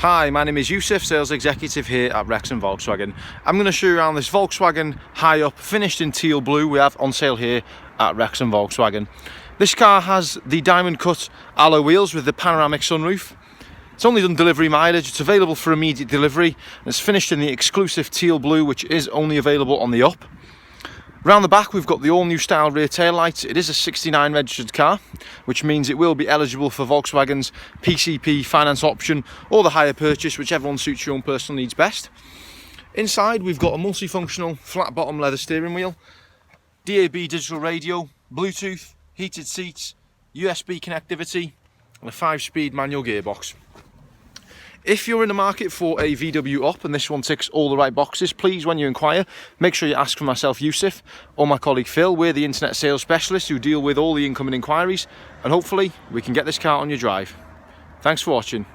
Hi, my name is Youssef, sales executive here at Wrexham Volkswagen. I'm going to show you around this Volkswagen high up, finished in teal blue we have on sale here at Wrexham Volkswagen. This car has the diamond cut alloy wheels with the panoramic sunroof. It's only done delivery mileage, it's available for immediate delivery, and it's finished in the exclusive teal blue, which is only available on the up. Around the back we've got the all new style rear tail lights. It is a 69 registered car, which means it will be eligible for Volkswagen's PCP finance option or the hire purchase, whichever one suits your own personal needs best. Inside we've got a multifunctional flat bottom leather steering wheel, DAB digital radio, Bluetooth, heated seats, USB connectivity and a 5-speed manual gearbox. If you're in the market for a VW up and this one ticks all the right boxes, please, when you inquire, make sure you ask for myself, Youssef, or my colleague Phil. We're the internet sales specialists who deal with all the incoming inquiries, and hopefully we can get this car on your drive. Thanks for watching.